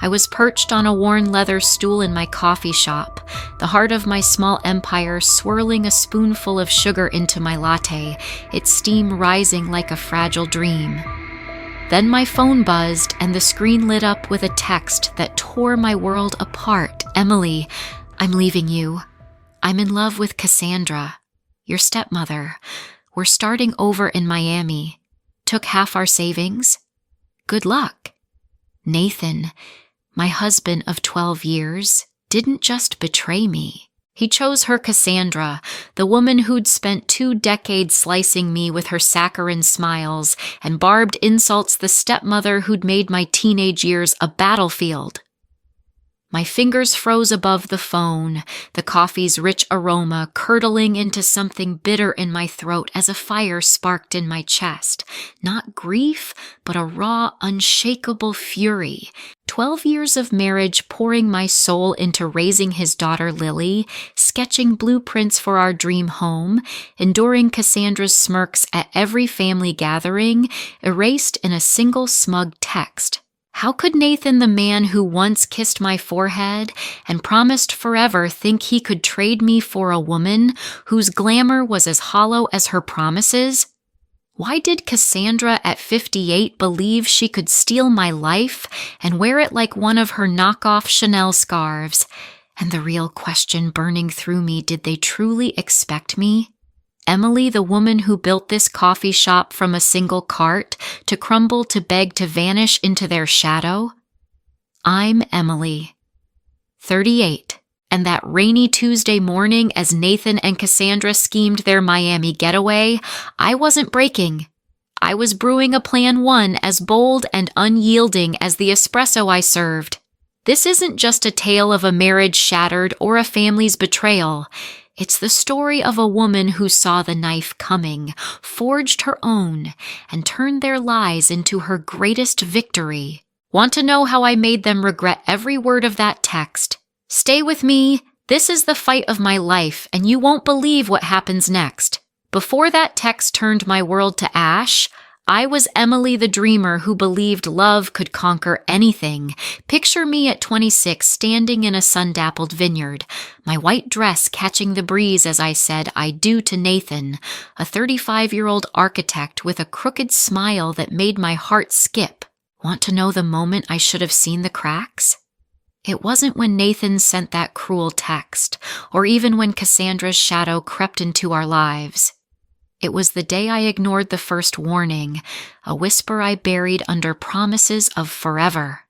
I was perched on a worn leather stool in my coffee shop, the heart of my small empire swirling a spoonful of sugar into my latte, its steam rising like a fragile dream. Then my phone buzzed and the screen lit up with a text that tore my world apart. "Emily, I'm leaving you. I'm in love with Cassandra, your stepmother. We're starting over in Miami. Took half our savings. Good luck." Nathan, my husband of 12 years, didn't just betray me. He chose her Cassandra, the woman who'd spent 2 decades slicing me with her saccharine smiles and barbed insults, the stepmother who'd made my teenage years a battlefield. My fingers froze above the phone, the coffee's rich aroma curdling into something bitter in my throat as a fire sparked in my chest. Not grief, but a raw, unshakable fury. 12 years of marriage pouring my soul into raising his daughter Lily, sketching blueprints for our dream home, enduring Cassandra's smirks at every family gathering, erased in a single smug text. How could Nathan, the man who once kissed my forehead and promised forever, think he could trade me for a woman whose glamour was as hollow as her promises? Why did Cassandra at 58 believe she could steal my life and wear it like one of her knockoff Chanel scarves? And the real question burning through me, did they truly expect me? Emily, the woman who built this coffee shop from a single cart, to crumble, to beg, to vanish into their shadow? I'm Emily, 38, and that rainy Tuesday morning as Nathan and Cassandra schemed their Miami getaway, I wasn't breaking. I was brewing a plan 1 as bold and unyielding as the espresso I served. This isn't just a tale of a marriage shattered or a family's betrayal. It's the story of a woman who saw the knife coming, forged her own, and turned their lies into her greatest victory. Want to know how I made them regret every word of that text? Stay with me. This is the fight of my life, and you won't believe what happens next. Before that text turned my world to ash, I was Emily the dreamer who believed love could conquer anything. Picture me at 26 standing in a sun-dappled vineyard, my white dress catching the breeze as I said I do to Nathan, a 35-year-old architect with a crooked smile that made my heart skip. Want to know the moment I should have seen the cracks? It wasn't when Nathan sent that cruel text, or even when Cassandra's shadow crept into our lives. It was the day I ignored the first warning, a whisper I buried under promises of forever.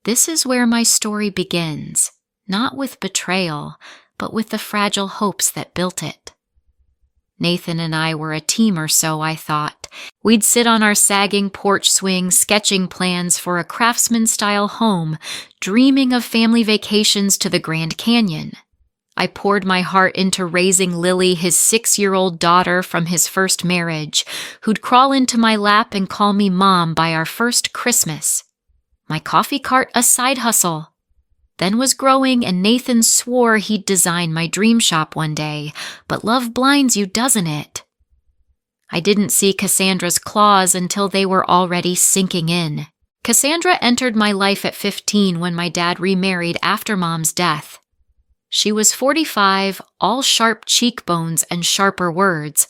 This is where my story begins, not with betrayal, but with the fragile hopes that built it. Nathan and I were a team or so, I thought. We'd sit on our sagging porch swing, sketching plans for a craftsman-style home, dreaming of family vacations to the Grand Canyon. I poured my heart into raising Lily, his 6-year-old daughter from his first marriage, who'd crawl into my lap and call me Mom by our first Christmas. My coffee cart a side hustle. Then was growing, and Nathan swore he'd design my dream shop one day, but love blinds you, doesn't it? I didn't see Cassandra's claws until they were already sinking in. Cassandra entered my life at 15 when my dad remarried after Mom's death. She was 45, all sharp cheekbones and sharper words,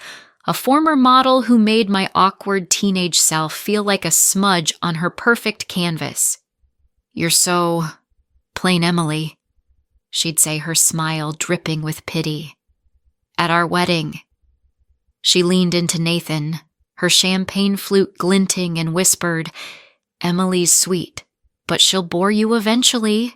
a former model who made my awkward teenage self feel like a smudge on her perfect canvas. "You're so plain Emily," she'd say, her smile dripping with pity. At our wedding, she leaned into Nathan, her champagne flute glinting, and whispered, "Emily's sweet, but she'll bore you eventually."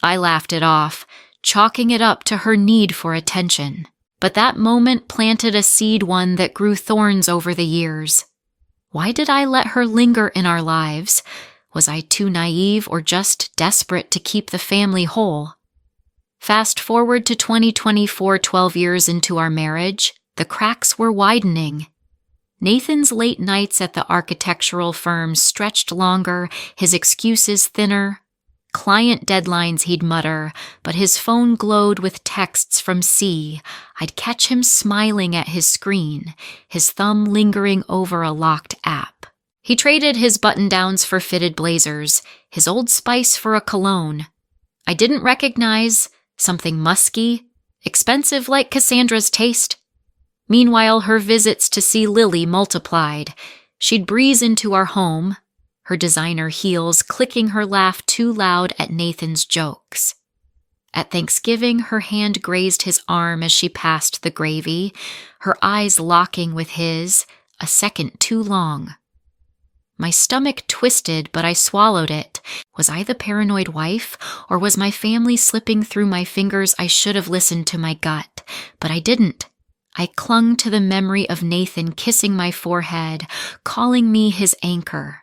I laughed it off, chalking it up to her need for attention. But that moment planted a seed, one that grew thorns over the years. Why did I let her linger in our lives? Was I too naive or just desperate to keep the family whole? Fast forward to 2024, 12 years into our marriage, the cracks were widening. Nathan's late nights at the architectural firm stretched longer, his excuses thinner. Client deadlines, he'd mutter, but his phone glowed with texts from C. I'd catch him smiling at his screen, his thumb lingering over a locked app. He traded his button-downs for fitted blazers, his Old Spice for a cologne I didn't recognize, something musky, expensive like Cassandra's taste. Meanwhile, her visits to see Lily multiplied. She'd breeze into our home, her designer heels clicking her laugh too loud at Nathan's jokes. At Thanksgiving, her hand grazed his arm as she passed the gravy, her eyes locking with his, a second too long. My stomach twisted, but I swallowed it. Was I the paranoid wife, or was my family slipping through my fingers? I should have listened to my gut, but I didn't. I clung to the memory of Nathan kissing my forehead, calling me his anchor.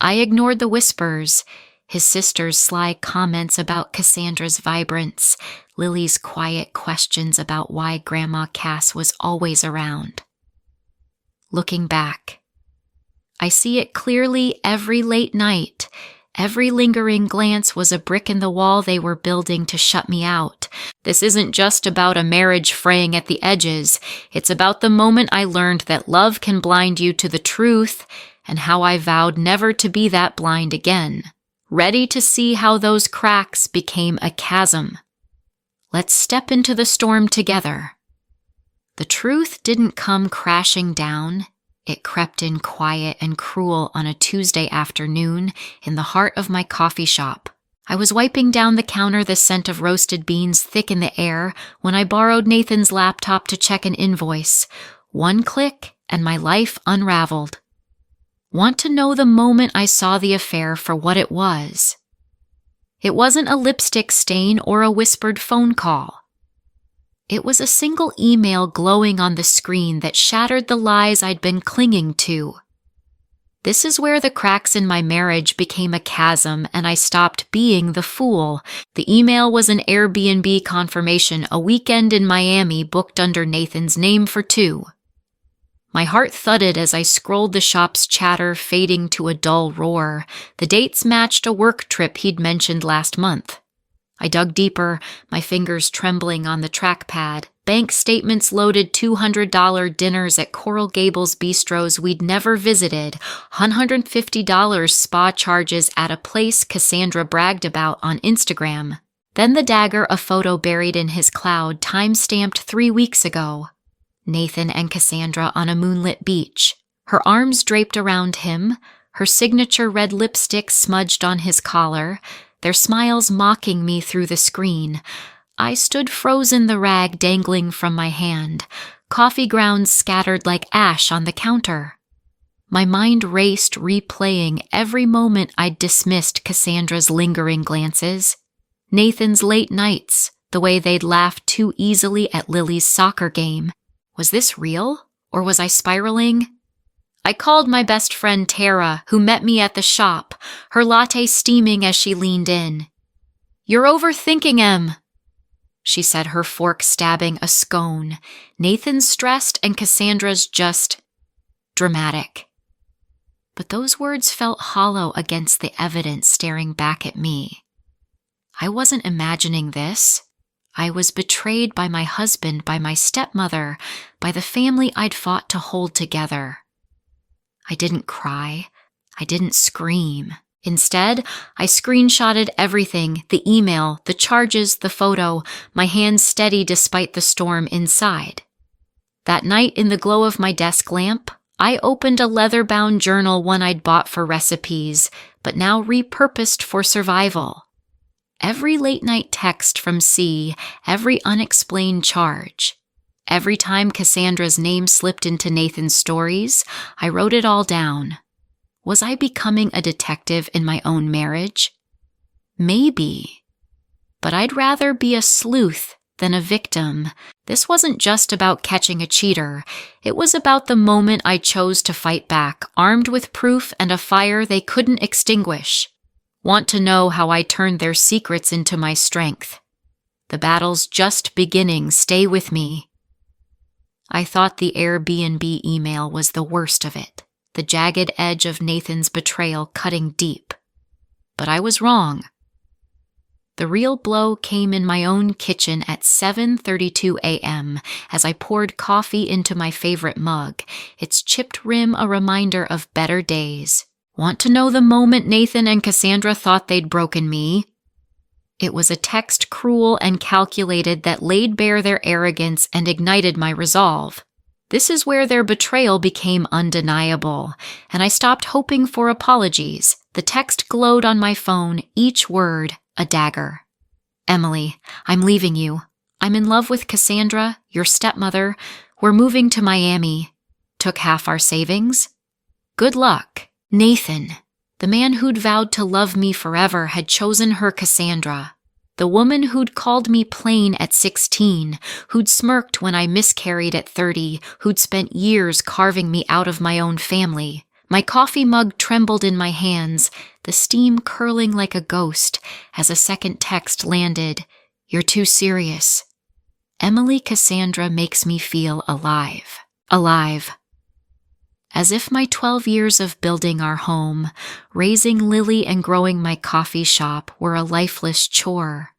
I ignored the whispers, his sister's sly comments about Cassandra's vibrance, Lily's quiet questions about why Grandma Cass was always around. Looking back, I see it clearly every late night. Every lingering glance was a brick in the wall they were building to shut me out. This isn't just about a marriage fraying at the edges. It's about the moment I learned that love can blind you to the truth, and how I vowed never to be that blind again, ready to see how those cracks became a chasm. Let's step into the storm together. The truth didn't come crashing down. It crept in quiet and cruel on a Tuesday afternoon in the heart of my coffee shop. I was wiping down the counter, the scent of roasted beans thick in the air, when I borrowed Nathan's laptop to check an invoice. One click, and my life unraveled. Want to know the moment I saw the affair for what it was? It wasn't a lipstick stain or a whispered phone call. It was a single email glowing on the screen that shattered the lies I'd been clinging to. This is where the cracks in my marriage became a chasm and I stopped being the fool. The email was an Airbnb confirmation, a weekend in Miami booked under Nathan's name for two. My heart thudded as I scrolled the shop's chatter, fading to a dull roar. The dates matched a work trip he'd mentioned last month. I dug deeper, my fingers trembling on the trackpad. Bank statements loaded $200 dinners at Coral Gables bistros we'd never visited, $150 spa charges at a place Cassandra bragged about on Instagram. Then the dagger, a photo buried in his cloud, time-stamped 3 weeks ago. Nathan and Cassandra on a moonlit beach, her arms draped around him, her signature red lipstick smudged on his collar, their smiles mocking me through the screen. I stood frozen, the rag dangling from my hand, coffee grounds scattered like ash on the counter. My mind raced, replaying every moment I'd dismissed Cassandra's lingering glances, Nathan's late nights, the way they'd laughed too easily at Lily's soccer game. Was this real, or was I spiraling? I called my best friend Tara, who met me at the shop, her latte steaming as she leaned in. "You're overthinking him," she said, her fork stabbing a scone. Nathan's stressed and Cassandra's just dramatic. But those words felt hollow against the evidence staring back at me. I wasn't imagining this. I was betrayed by my husband, by my stepmother, by the family I'd fought to hold together. I didn't cry. I didn't scream. Instead, I screenshotted everything, the email, the charges, the photo, my hands steady despite the storm inside. That night, in the glow of my desk lamp, I opened a leather-bound journal, one I'd bought for recipes, but now repurposed for survival. Every late-night text from C, every unexplained charge. Every time Cassandra's name slipped into Nathan's stories, I wrote it all down. Was I becoming a detective in my own marriage? Maybe. But I'd rather be a sleuth than a victim. This wasn't just about catching a cheater. It was about the moment I chose to fight back, armed with proof and a fire they couldn't extinguish. Want to know how I turned their secrets into my strength? The battle's just beginning. Stay with me. I thought the Airbnb email was the worst of it, the jagged edge of Nathan's betrayal cutting deep. But I was wrong. The real blow came in my own kitchen at 7:32 a.m. as I poured coffee into my favorite mug, its chipped rim a reminder of better days. Want to know the moment Nathan and Cassandra thought they'd broken me? It was a text cruel and calculated that laid bare their arrogance and ignited my resolve. This is where their betrayal became undeniable, and I stopped hoping for apologies. The text glowed on my phone, each word a dagger. Emily, I'm leaving you. I'm in love with Cassandra, your stepmother. We're moving to Miami. Took half our savings. Good luck. Nathan. The man who'd vowed to love me forever had chosen her Cassandra. The woman who'd called me plain at 16, who'd smirked when I miscarried at 30, who'd spent years carving me out of my own family. My coffee mug trembled in my hands, the steam curling like a ghost as a second text landed. You're too serious. Emily Cassandra makes me feel alive. Alive. As if my 12 years of building our home, raising Lily and growing my coffee shop were a lifeless chore.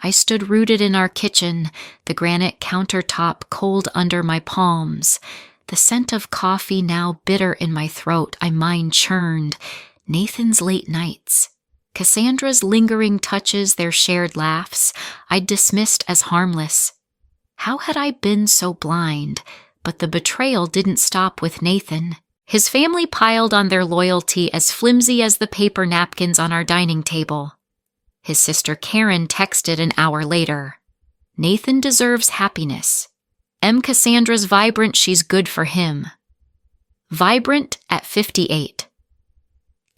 I stood rooted in our kitchen, the granite countertop cold under my palms. The scent of coffee now bitter in my throat, I mind churned. Nathan's late nights. Cassandra's lingering touches, their shared laughs, I'd dismissed as harmless. How had I been so blind? But the betrayal didn't stop with Nathan. His family piled on their loyalty as flimsy as the paper napkins on our dining table. His sister Karen texted an hour later. Nathan deserves happiness. Cassandra's vibrant, she's good for him. Vibrant at 58.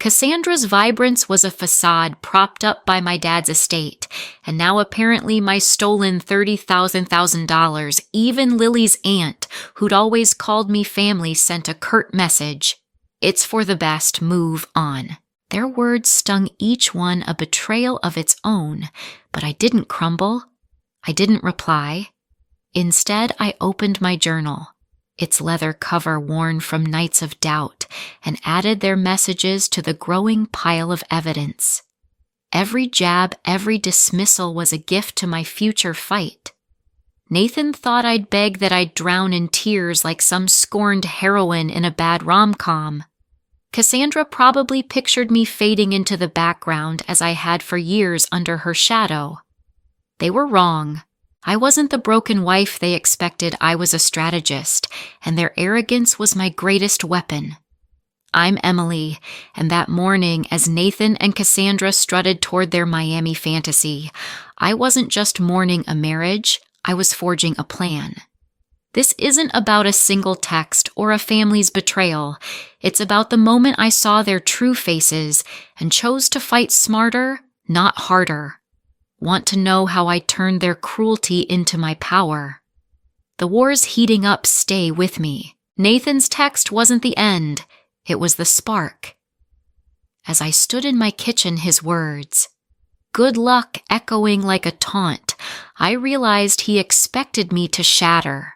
Cassandra's vibrance was a facade propped up by my dad's estate, and now apparently my stolen $30,000. Even Lily's aunt, who'd always called me family, sent a curt message. It's for the best, move on. Their words stung each one a betrayal of its own, but I didn't crumble. I didn't reply. Instead, I opened my journal, its leather cover worn from nights of doubt, and added their messages to the growing pile of evidence. Every jab, every dismissal was a gift to my future fight. Nathan thought I'd beg that I'd drown in tears like some scorned heroine in a bad rom-com. Cassandra probably pictured me fading into the background as I had for years under her shadow. They were wrong. I wasn't the broken wife they expected. I was a strategist, and their arrogance was my greatest weapon. I'm Emily, and that morning, as Nathan and Cassandra strutted toward their Miami fantasy, I wasn't just mourning a marriage, I was forging a plan. This isn't about a single text or a family's betrayal. It's about the moment I saw their true faces and chose to fight smarter, not harder. Want to know how I turned their cruelty into my power? The war's heating up. Stay with me. Nathan's text wasn't the end. It was the spark. As I stood in my kitchen, his words, good luck, echoing like a taunt, I realized he expected me to shatter.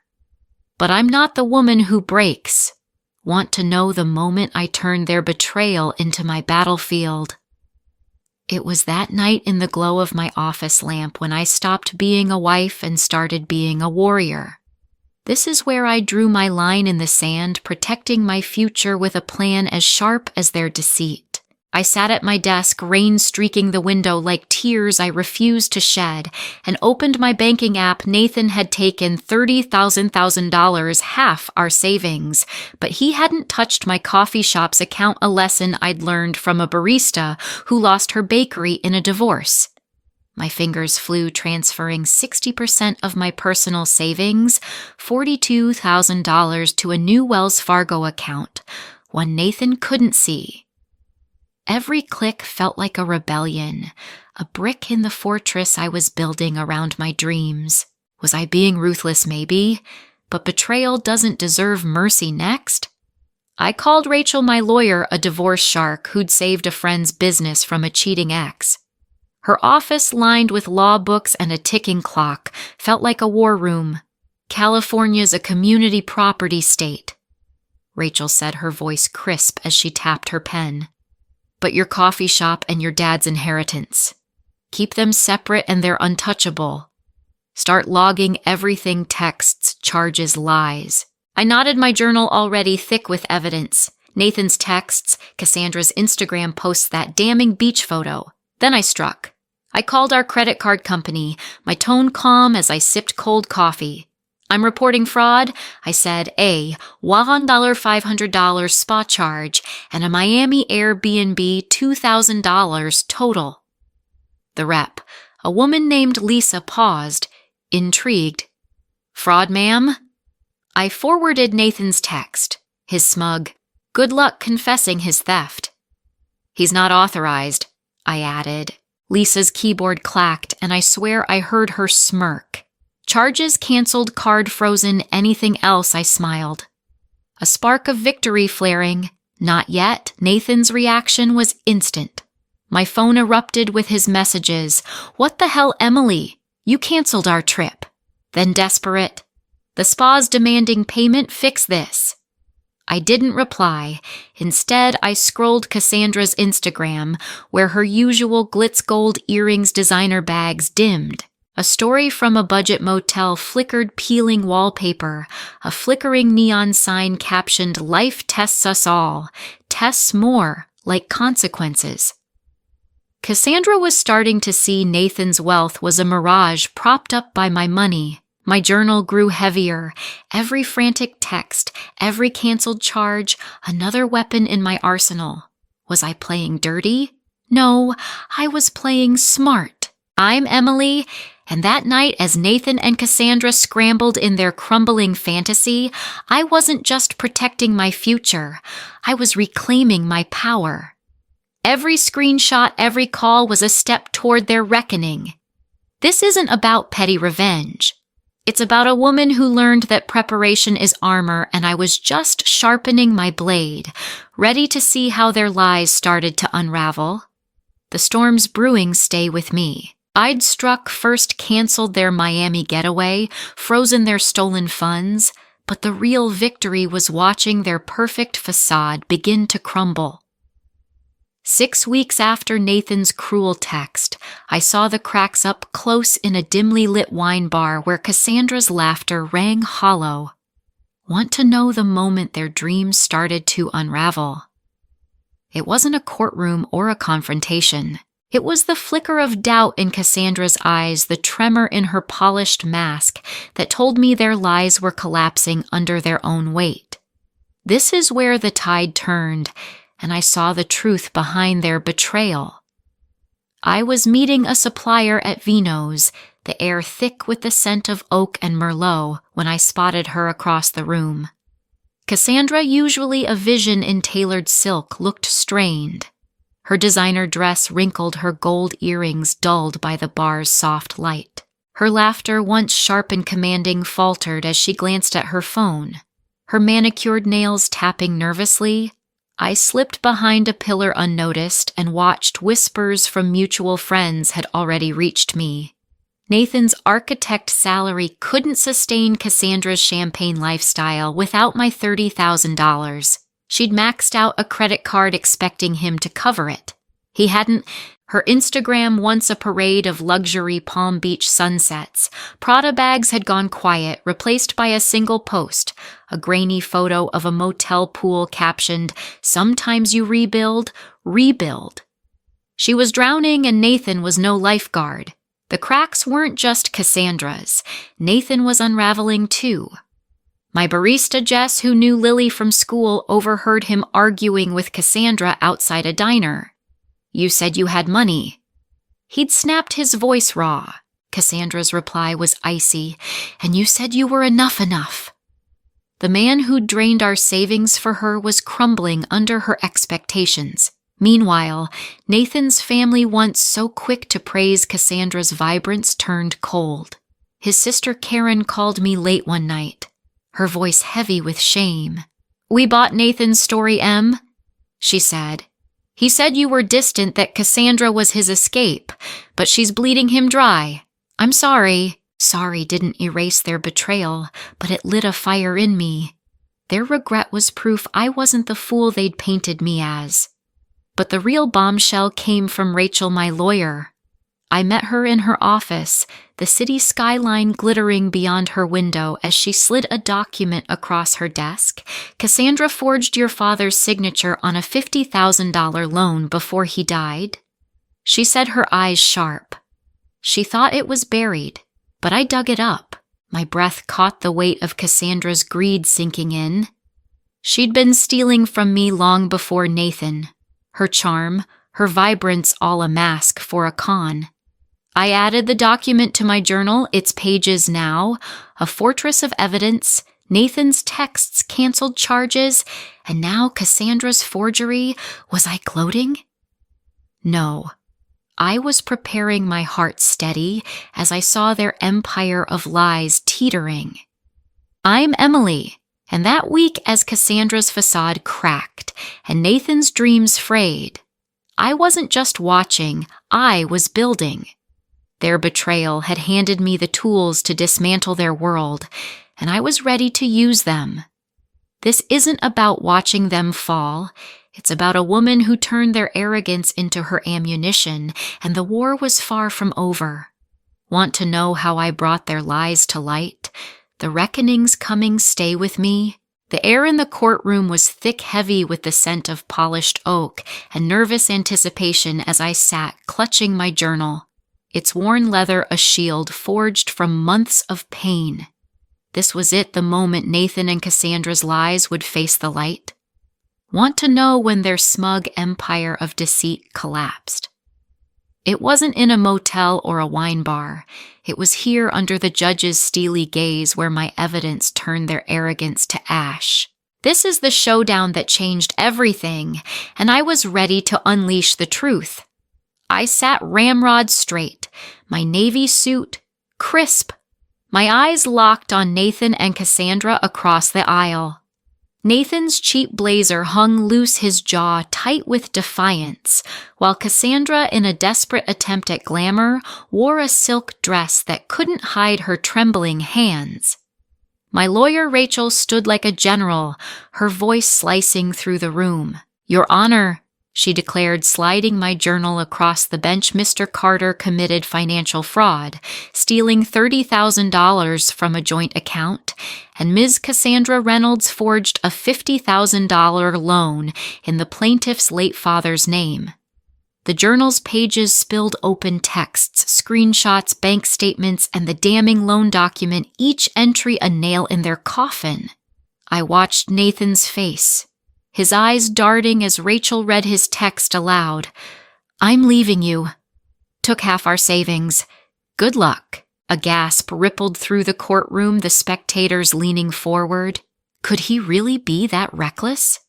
But I'm not the woman who breaks. Want to know the moment I turned their betrayal into my battlefield? It was that night in the glow of my office lamp when I stopped being a wife and started being a warrior. This is where I drew my line in the sand, protecting my future with a plan as sharp as their deceit. I sat at my desk, rain streaking the window like tears I refused to shed, and opened my banking app. Nathan had taken $30,000, half our savings, but he hadn't touched my coffee shop's account, a lesson I'd learned from a barista who lost her bakery in a divorce. My fingers flew, transferring 60% of my personal savings, $42,000, to a new Wells Fargo account, one Nathan couldn't see. Every click felt like a rebellion, a brick in the fortress I was building around my dreams. Was I being ruthless? Maybe, but betrayal doesn't deserve mercy. Next, I called Rachel, my lawyer, a divorce shark who'd saved a friend's business from a cheating ex. Her office, lined with law books and a ticking clock, felt like a war room. California's a community property state, Rachel said, her voice crisp as she tapped her pen. But your coffee shop and your dad's inheritance. Keep them separate and they're untouchable. Start logging everything texts, charges, lies. I knotted my journal already thick with evidence. Nathan's texts, Cassandra's Instagram posts, that damning beach photo. Then I struck. I called our credit card company, my tone calm as I sipped cold coffee. I'm reporting fraud, I said. $1,500 spa charge and a Miami Airbnb $2,000 total. The rep, a woman named Lisa, paused, intrigued. Fraud, ma'am? I forwarded Nathan's text, his smug, good luck confessing his theft. He's not authorized, I added. Lisa's keyboard clacked, and I swear I heard her smirk. Charges canceled, card frozen, anything else, I smiled. A spark of victory flaring. Not yet. Nathan's reaction was instant. My phone erupted with his messages. What the hell, Emily? You canceled our trip. Then desperate. The spa's demanding payment, fix this. I didn't reply. Instead, I scrolled Cassandra's Instagram, where her usual glitz gold earrings designer bags dimmed. A story from a budget motel flickered peeling wallpaper. A flickering neon sign captioned, "Life tests us all. Tests more, like consequences." Cassandra was starting to see Nathan's wealth was a mirage propped up by my money. My journal grew heavier. Every frantic text, every canceled charge, another weapon in my arsenal. Was I playing dirty? No, I was playing smart. I'm Emily, and that night as Nathan and Cassandra scrambled in their crumbling fantasy, I wasn't just protecting my future. I was reclaiming my power. Every screenshot, every call was a step toward their reckoning. This isn't about petty revenge. It's about a woman who learned that preparation is armor, and I was just sharpening my blade, ready to see how their lies started to unravel. The storms brewing stay with me. I'd struck first, canceled their Miami getaway, frozen their stolen funds, but the real victory was watching their perfect facade begin to crumble. 6 weeks after Nathan's cruel text, I saw the cracks up close in a dimly lit wine bar where Cassandra's laughter rang hollow. Want to know the moment their dreams started to unravel? It wasn't a courtroom or a confrontation. It was the flicker of doubt in Cassandra's eyes, the tremor in her polished mask that told me their lies were collapsing under their own weight. This is where the tide turned, and I saw the truth behind their betrayal. I was meeting a supplier at Vino's, the air thick with the scent of oak and Merlot, when I spotted her across the room. Cassandra, usually a vision in tailored silk, looked strained. Her designer dress wrinkled, her gold earrings dulled by the bar's soft light. Her laughter, once sharp and commanding, faltered as she glanced at her phone. Her manicured nails tapping nervously, I slipped behind a pillar unnoticed and watched. Whispers from mutual friends had already reached me. Nathan's architect salary couldn't sustain Cassandra's champagne lifestyle without my $30,000. She'd maxed out a credit card expecting him to cover it. He hadn't. Her Instagram, once a parade of luxury Palm Beach sunsets, Prada bags had gone quiet, replaced by a single post, a grainy photo of a motel pool captioned, "Sometimes you rebuild, rebuild." She was drowning and Nathan was no lifeguard. The cracks weren't just Cassandra's. Nathan was unraveling too. My barista Jess, who knew Lily from school, overheard him arguing with Cassandra outside a diner. "You said you had money." He'd snapped, his voice raw. Cassandra's reply was icy. "And you said you were enough." The man who'd drained our savings for her was crumbling under her expectations. Meanwhile, Nathan's family, once so quick to praise Cassandra's vibrance, turned cold. His sister Karen called me late one night, her voice heavy with shame. "We bought Nathan's story, Em," she said. "He said you were distant, that Cassandra was his escape, but she's bleeding him dry. I'm sorry." Sorry didn't erase their betrayal, but it lit a fire in me. Their regret was proof I wasn't the fool they'd painted me as. But the real bombshell came from Rachel, my lawyer. I met her in her office, the city skyline glittering beyond her window as she slid a document across her desk. Cassandra forged your father's signature on a $50,000 loan before he died. She said, her eyes sharp. She thought it was buried, but I dug it up. My breath caught the weight of Cassandra's greed sinking in. She'd been stealing from me long before Nathan. Her charm, her vibrance all a mask for a con. I added the document to my journal, its pages now, a fortress of evidence, Nathan's texts canceled charges, and now Cassandra's forgery. Was I gloating? No. I was preparing my heart steady as I saw their empire of lies teetering. I'm Emily, and that week as Cassandra's facade cracked and Nathan's dreams frayed, I wasn't just watching, I was building. Their betrayal had handed me the tools to dismantle their world, and I was ready to use them. This isn't about watching them fall. It's about a woman who turned their arrogance into her ammunition, and the war was far from over. Want to know how I brought their lies to light? The reckoning's coming, stay with me. The air in the courtroom was thick, heavy with the scent of polished oak and nervous anticipation as I sat, clutching my journal. Its worn leather a shield forged from months of pain. This was it, the moment Nathan and Cassandra's lies would face the light. Want to know when their smug empire of deceit collapsed? It wasn't in a motel or a wine bar. It was here under the judge's steely gaze where my evidence turned their arrogance to ash. This is the showdown that changed everything, and I was ready to unleash the truth. I sat ramrod straight, my navy suit crisp, my eyes locked on Nathan and Cassandra across the aisle. Nathan's cheap blazer hung loose, his jaw tight with defiance, while Cassandra, in a desperate attempt at glamour, wore a silk dress that couldn't hide her trembling hands. My lawyer Rachel stood like a general, her voice slicing through the room. "Your Honor," she declared, sliding my journal across the bench. "Mr. Carter committed financial fraud, stealing $30,000 from a joint account, and Ms. Cassandra Reynolds forged a $50,000 loan in the plaintiff's late father's name." The journal's pages spilled open texts, screenshots, bank statements, and the damning loan document, each entry a nail in their coffin. I watched Nathan's face, his eyes darting as Rachel read his text aloud. "I'm leaving you. Took half our savings. Good luck." A gasp rippled through the courtroom, the spectators leaning forward. Could he really be that reckless?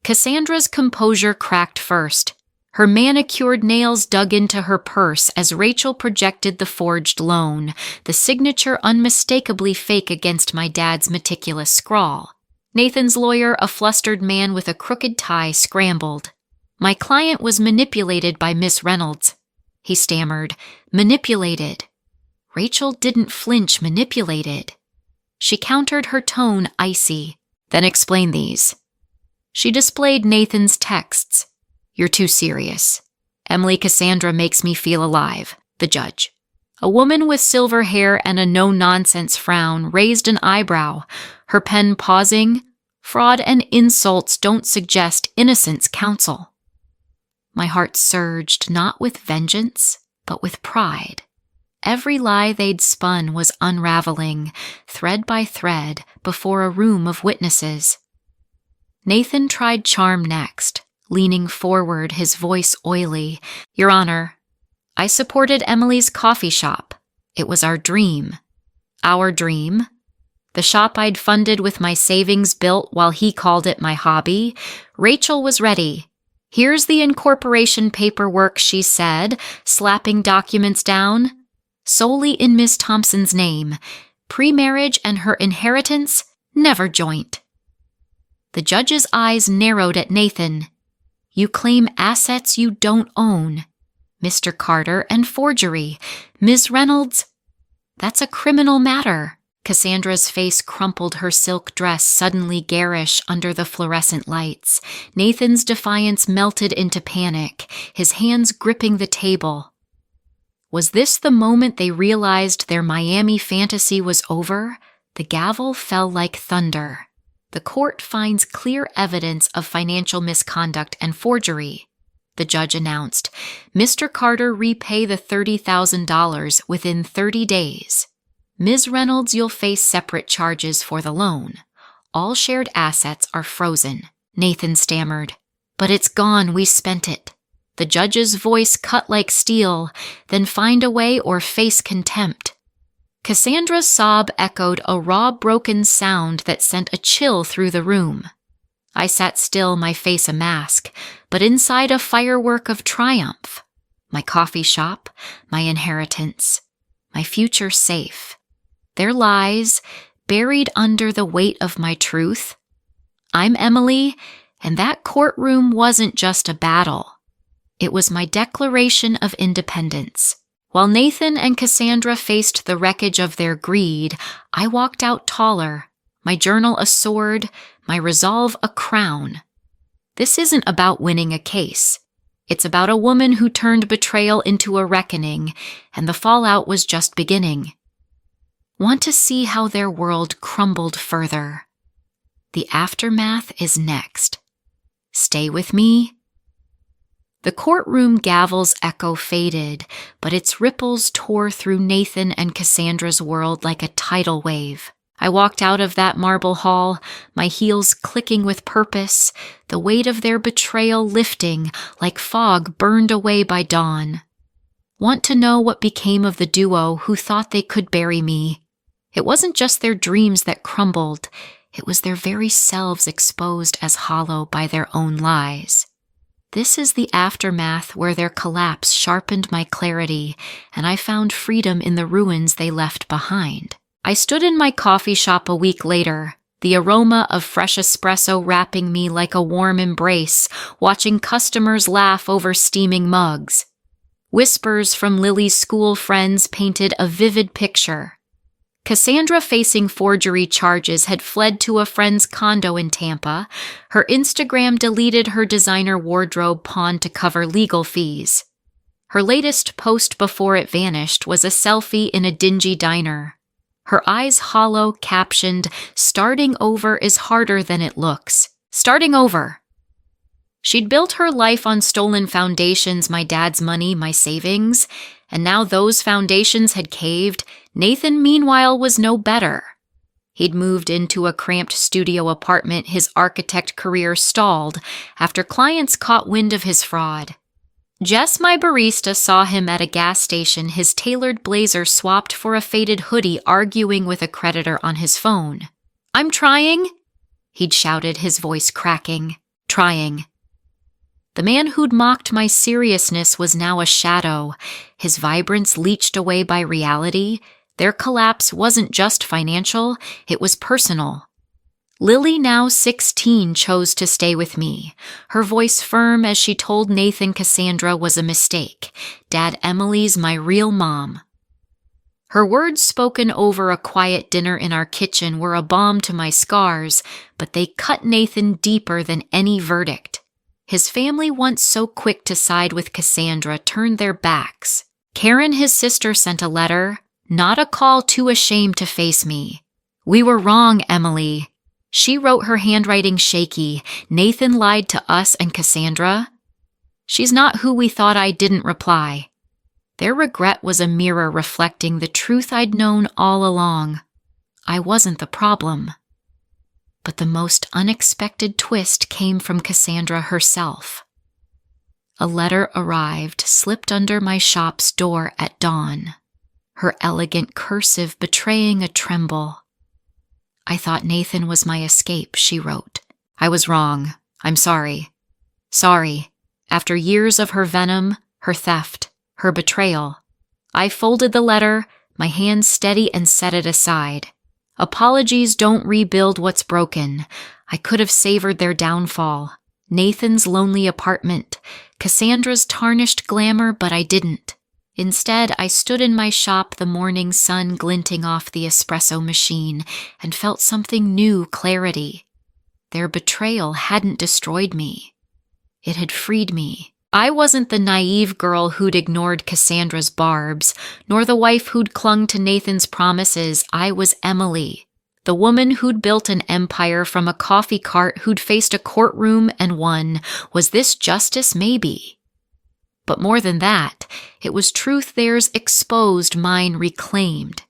Cassandra's composure cracked first. Her manicured nails dug into her purse as Rachel projected the forged loan, the signature unmistakably fake against my dad's meticulous scrawl. Nathan's lawyer, a flustered man with a crooked tie, scrambled. "My client was manipulated by Miss Reynolds," he stammered. "Manipulated." Rachel didn't flinch. Manipulated. She countered, her tone icy. "Then explain these." She displayed Nathan's texts. "You're too serious. Emily Cassandra makes me feel alive." The judge, a woman with silver hair and a no-nonsense frown, raised an eyebrow, her pen pausing. "Fraud and insults don't suggest innocence, counsel." My heart surged, not with vengeance, but with pride. Every lie they'd spun was unraveling, thread by thread, before a room of witnesses. Nathan tried charm next, leaning forward, his voice oily. "Your Honor, I supported Emily's coffee shop. It was our dream." "Our dream?" "The shop I'd funded with my savings, built while he called it my hobby." Rachel was ready. "Here's the incorporation paperwork," she said, slapping documents down. "Solely in Miss Thompson's name. Pre-marriage and her inheritance, never joint." The judge's eyes narrowed at Nathan. "You claim assets you don't own. Mr. Carter and forgery. Ms. Reynolds, that's a criminal matter." Cassandra's face crumpled, her silk dress suddenly garish under the fluorescent lights. Nathan's defiance melted into panic, his hands gripping the table. Was this the moment they realized their Miami fantasy was over? The gavel fell like thunder. The court finds clear evidence of financial misconduct and forgery. The judge announced, Mr. Carter repay the $30,000 within 30 days. Ms. Reynolds, you'll face separate charges for the loan. All shared assets are frozen. Nathan stammered. But it's gone, we spent it. The judge's voice cut like steel, then find a way or face contempt. Cassandra's sob echoed a raw, broken sound that sent a chill through the room. I sat still, my face a mask, but inside a firework of triumph. My coffee shop, my inheritance, my future safe. Their lies, buried under the weight of my truth. I'm Emily, and that courtroom wasn't just a battle. It was my declaration of independence. While Nathan and Cassandra faced the wreckage of their greed, I walked out taller, my journal a sword, my resolve a crown. This isn't about winning a case. It's about a woman who turned betrayal into a reckoning, and the fallout was just beginning. Want to see how their world crumbled further? The aftermath is next. Stay with me. The courtroom gavel's echo faded, but its ripples tore through Nathan and Cassandra's world like a tidal wave. I walked out of that marble hall, my heels clicking with purpose, the weight of their betrayal lifting like fog burned away by dawn. Want to know what became of the duo who thought they could bury me? It wasn't just their dreams that crumbled, it was their very selves exposed as hollow by their own lies. This is the aftermath where their collapse sharpened my clarity, and I found freedom in the ruins they left behind. I stood in my coffee shop a week later, the aroma of fresh espresso wrapping me like a warm embrace, watching customers laugh over steaming mugs. Whispers from Lily's school friends painted a vivid picture. Cassandra, facing forgery charges, had fled to a friend's condo in Tampa. Her Instagram deleted her designer wardrobe pawned to cover legal fees. Her latest post before it vanished was a selfie in a dingy diner. Her eyes hollow, captioned, "Starting over is harder than it looks. Starting over." She'd built her life on stolen foundations, my dad's money, my savings, and now those foundations had caved. Nathan, meanwhile, was no better. He'd moved into a cramped studio apartment. His architect career stalled after clients caught wind of his fraud. Jess, my barista, saw him at a gas station, his tailored blazer swapped for a faded hoodie, arguing with a creditor on his phone. "I'm trying," he'd shouted, his voice cracking. "Trying." The man who'd mocked my seriousness was now a shadow, his vibrance leached away by reality. Their collapse wasn't just financial, it was personal. Lily, now 16, chose to stay with me, her voice firm as she told Nathan Cassandra was a mistake. Dad, Emily's my real mom. Her words, spoken over a quiet dinner in our kitchen, were a balm to my scars, but they cut Nathan deeper than any verdict. His family, once so quick to side with Cassandra, turned their backs. Karen, his sister, sent a letter, not a call, too ashamed to face me. "We were wrong, Emily." She wrote, her handwriting shaky. "Nathan lied to us and Cassandra." "She's not who we thought." I didn't reply. Their regret was a mirror reflecting the truth I'd known all along. I wasn't the problem. But the most unexpected twist came from Cassandra herself. A letter arrived, slipped under my shop's door at dawn, her elegant cursive betraying a tremble. "I thought Nathan was my escape," she wrote. "I was wrong. I'm sorry. Sorry. After years of her venom, her theft, her betrayal." I folded the letter, my hand steady, and set it aside. Apologies don't rebuild what's broken. I could have savored their downfall. Nathan's lonely apartment, Cassandra's tarnished glamour, but I didn't. Instead, I stood in my shop, the morning sun glinting off the espresso machine, and felt something new, clarity. Their betrayal hadn't destroyed me. It had freed me. I wasn't the naive girl who'd ignored Cassandra's barbs, nor the wife who'd clung to Nathan's promises. I was Emily, the woman who'd built an empire from a coffee cart, who'd faced a courtroom and won. Was this justice? Maybe. But more than that, it was truth theirs exposed, mine reclaimed.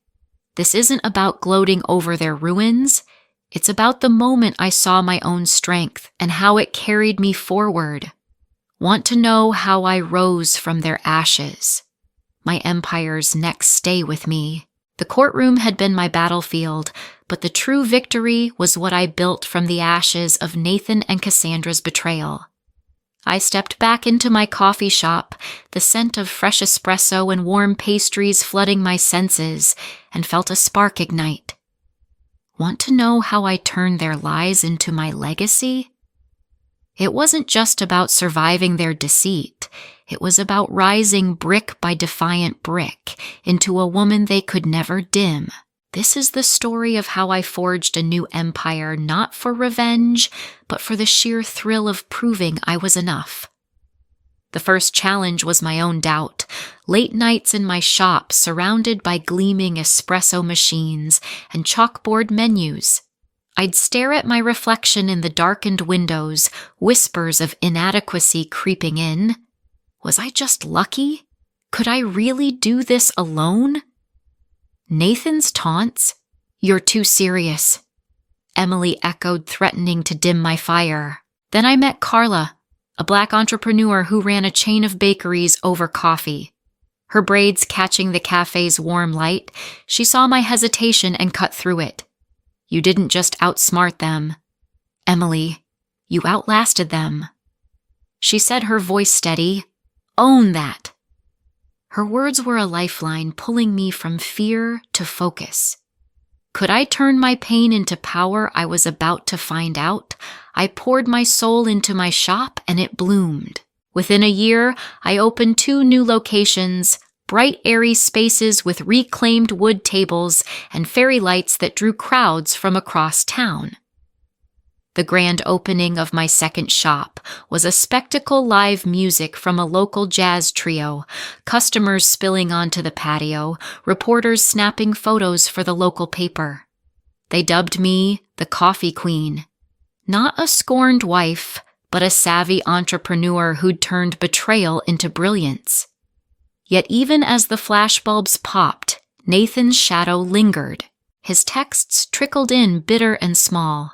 This isn't about gloating over their ruins. It's about the moment I saw my own strength and how it carried me forward. Want to know how I rose from their ashes? My empire's next stay with me. The courtroom had been my battlefield, but the true victory was what I built from the ashes of Nathan and Cassandra's betrayal. I stepped back into my coffee shop, the scent of fresh espresso and warm pastries flooding my senses, and felt a spark ignite. Want to know how I turned their lies into my legacy? It wasn't just about surviving their deceit. It was about rising brick by defiant brick into a woman they could never dim. This is the story of how I forged a new empire, not for revenge, but for the sheer thrill of proving I was enough. The first challenge was my own doubt. Late nights in my shop, surrounded by gleaming espresso machines and chalkboard menus. I'd stare at my reflection in the darkened windows, whispers of inadequacy creeping in. Was I just lucky? Could I really do this alone? Nathan's taunts? You're too serious. Emily echoed, threatening to dim my fire. Then I met Carla, a Black entrepreneur who ran a chain of bakeries over coffee. Her braids catching the cafe's warm light, she saw my hesitation and cut through it. You didn't just outsmart them. Emily, you outlasted them. She said, her voice steady. Own that. Her words were a lifeline, pulling me from fear to focus. Could I turn my pain into power? I was about to find out. I poured my soul into my shop and it bloomed. Within a year, I opened 2 new locations, bright, airy spaces with reclaimed wood tables and fairy lights that drew crowds from across town. The grand opening of my second shop was a spectacle: live music from a local jazz trio, customers spilling onto the patio, reporters snapping photos for the local paper. They dubbed me the Coffee Queen. Not a scorned wife, but a savvy entrepreneur who'd turned betrayal into brilliance. Yet even as the flashbulbs popped, Nathan's shadow lingered. His texts trickled in, bitter and small.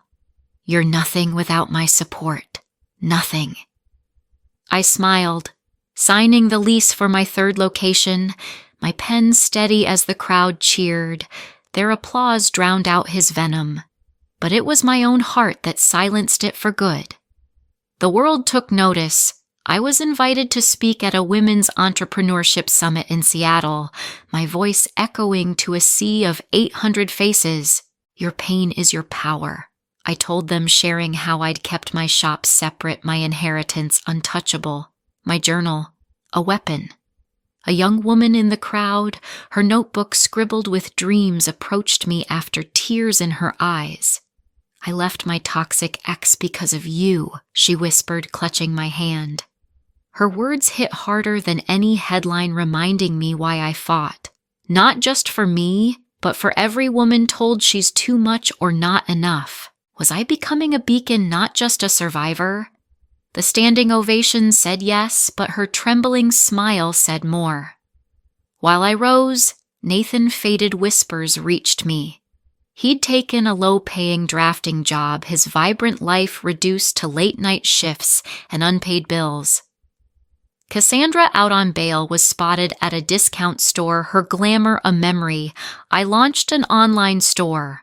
You're nothing without my support. Nothing. I smiled, signing the lease for my 3rd location, my pen steady as the crowd cheered. Their applause drowned out his venom, but it was my own heart that silenced it for good. The world took notice. I was invited to speak at a women's entrepreneurship summit in Seattle, my voice echoing to a sea of 800 faces. Your pain is your power, I told them, sharing how I'd kept my shop separate, my inheritance untouchable, my journal a weapon. A young woman in the crowd, her notebook scribbled with dreams, approached me after tears in her eyes. I left my toxic ex because of you, she whispered, clutching my hand. Her words hit harder than any headline, reminding me why I fought. Not just for me, but for every woman told she's too much or not enough. Was I becoming a beacon, not just a survivor? The standing ovation said yes, but her trembling smile said more. While I rose, Nathan faded whispers reached me. He'd taken a low-paying drafting job, his vibrant life reduced to late-night shifts and unpaid bills. Cassandra, out on bail, was spotted at a discount store, her glamour a memory. I launched an online store.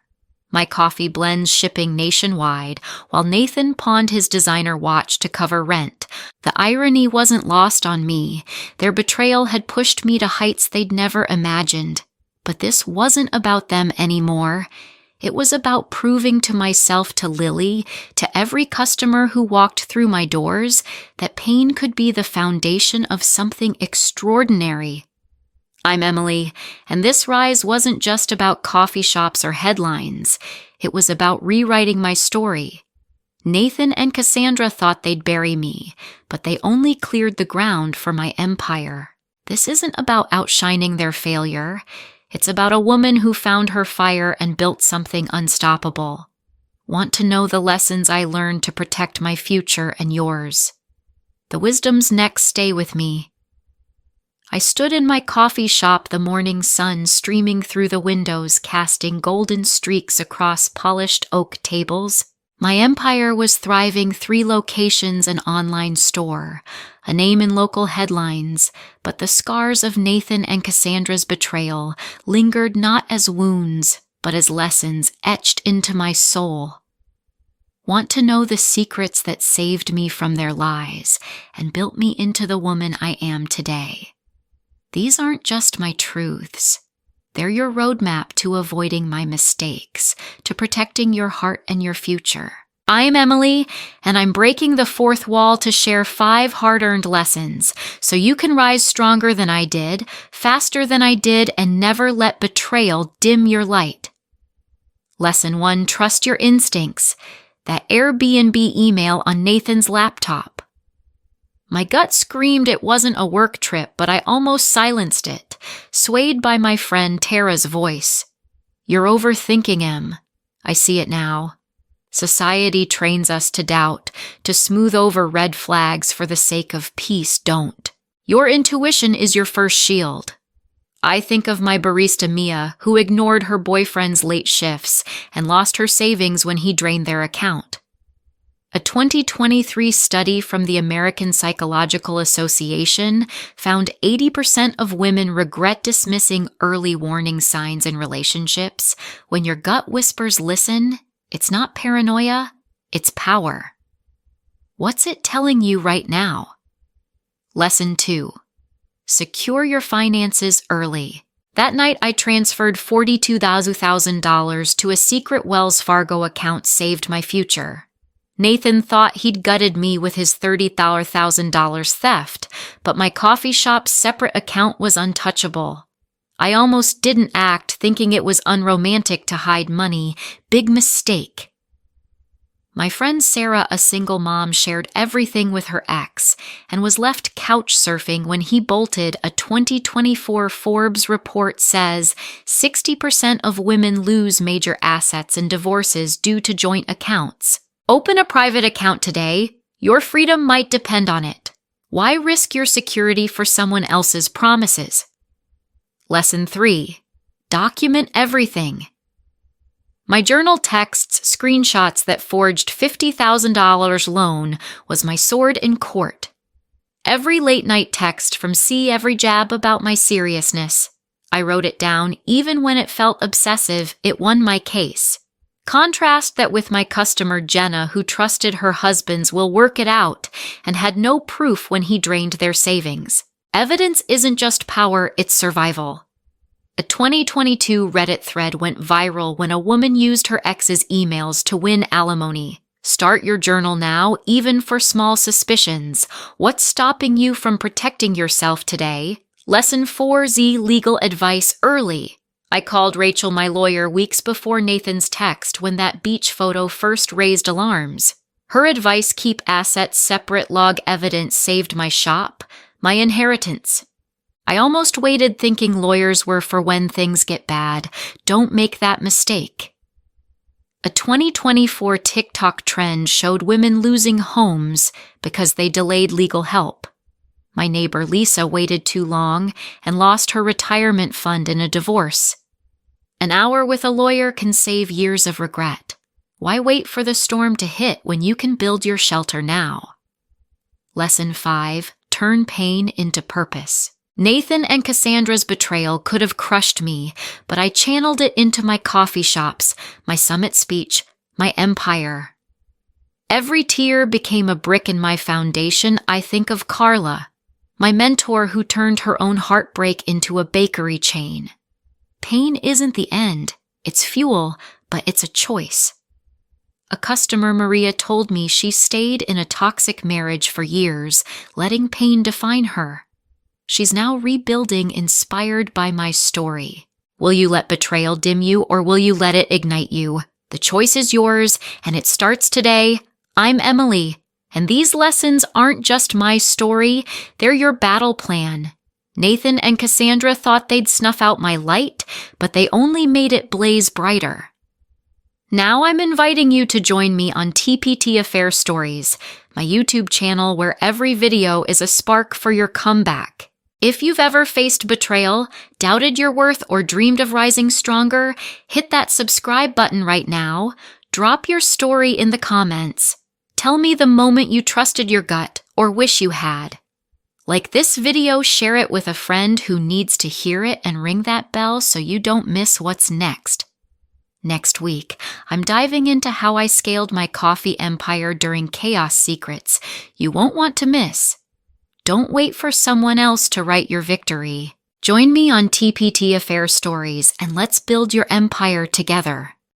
My coffee blends shipping nationwide, while Nathan pawned his designer watch to cover rent. The irony wasn't lost on me. Their betrayal had pushed me to heights they'd never imagined. But this wasn't about them anymore. It was about proving to myself, to Lily, to every customer who walked through my doors, that pain could be the foundation of something extraordinary. I'm Emily, and this rise wasn't just about coffee shops or headlines. It was about rewriting my story. Nathan and Cassandra thought they'd bury me, but they only cleared the ground for my empire. This isn't about outshining their failure. It's about a woman who found her fire and built something unstoppable. Want to know the lessons I learned to protect my future and yours? The wisdom's next stay with me. I stood in my coffee shop, the morning sun streaming through the windows, casting golden streaks across polished oak tables. My empire was thriving, 3 locations, an online store, a name in local headlines, but the scars of Nathan and Cassandra's betrayal lingered not as wounds, but as lessons etched into my soul. Want to know the secrets that saved me from their lies and built me into the woman I am today? These aren't just my truths. They're your roadmap to avoiding my mistakes, to protecting your heart and your future. I'm Emily, and I'm breaking the 4th wall to share 5 hard-earned lessons so you can rise stronger than I did, faster than I did, and never let betrayal dim your light. Lesson 1, trust your instincts. That Airbnb email on Nathan's laptop. My gut screamed it wasn't a work trip, but I almost silenced it, swayed by my friend Tara's voice. You're overthinking, Em. I see it now. Society trains us to doubt, to smooth over red flags for the sake of peace. Don't. Your intuition is your first shield. I think of my barista Mia, who ignored her boyfriend's late shifts and lost her savings when he drained their account. A 2023 study from the American Psychological Association found 80% of women regret dismissing early warning signs in relationships. When your gut whispers listen, it's not paranoia, it's power. What's it telling you right now? Lesson 2. Secure your finances early. That night, I transferred $42,000 to a secret Wells Fargo account, saved my future. Nathan thought he'd gutted me with his $30,000 theft, but my coffee shop's separate account was untouchable. I almost didn't act, thinking it was unromantic to hide money. Big mistake. My friend Sarah, a single mom, shared everything with her ex and was left couch surfing when he bolted. A 2024 Forbes report says 60% of women lose major assets in divorces due to joint accounts. Open a private account today. Your freedom might depend on it. Why risk your security for someone else's promises? Lesson 3. Document everything. My journal texts, screenshots that forged $50,000 loan was my sword in court. Every late-night text from C, every jab about my seriousness. I wrote it down, even when it felt obsessive. It won my case. Contrast that with my customer Jenna, who trusted her husband's will work it out and had no proof when he drained their savings. Evidence isn't just power, it's survival. A 2022 Reddit thread went viral when a woman used her ex's emails to win alimony. Start your journal now, even for small suspicions. What's stopping you from protecting yourself today? Lesson 4Z, legal advice early. I called Rachel, my lawyer, weeks before Nathan's text when that beach photo first raised alarms. Her advice, keep assets separate, log evidence, saved my shop, my inheritance. I almost waited, thinking lawyers were for when things get bad. Don't make that mistake. A 2024 TikTok trend showed women losing homes because they delayed legal help. My neighbor Lisa waited too long and lost her retirement fund in a divorce. An hour with a lawyer can save years of regret. Why wait for the storm to hit when you can build your shelter now? Lesson 5. Turn pain into purpose. Nathan and Cassandra's betrayal could have crushed me, but I channeled it into my coffee shops, my summit speech, my empire. Every tear became a brick in my foundation. I think of Carla, my mentor who turned her own heartbreak into a bakery chain. Pain isn't the end, it's fuel, but it's a choice. A customer, Maria, told me she stayed in a toxic marriage for years, letting pain define her. She's now rebuilding, inspired by my story. Will you let betrayal dim you, or will you let it ignite you? The choice is yours, and it starts today. I'm Emily, and these lessons aren't just my story, they're your battle plan. Nathan and Cassandra thought they'd snuff out my light, but they only made it blaze brighter. Now I'm inviting you to join me on TPT Affair Stories, my YouTube channel where every video is a spark for your comeback. If you've ever faced betrayal, doubted your worth, or dreamed of rising stronger, hit that subscribe button right now. Drop your story in the comments. Tell me the moment you trusted your gut or wish you had. Like this video, share it with a friend who needs to hear it and ring that bell so you don't miss what's next. Next week, I'm diving into how I scaled my coffee empire during chaos secrets you won't want to miss. Don't wait for someone else to write your victory. Join me on TPT Affair Stories and let's build your empire together.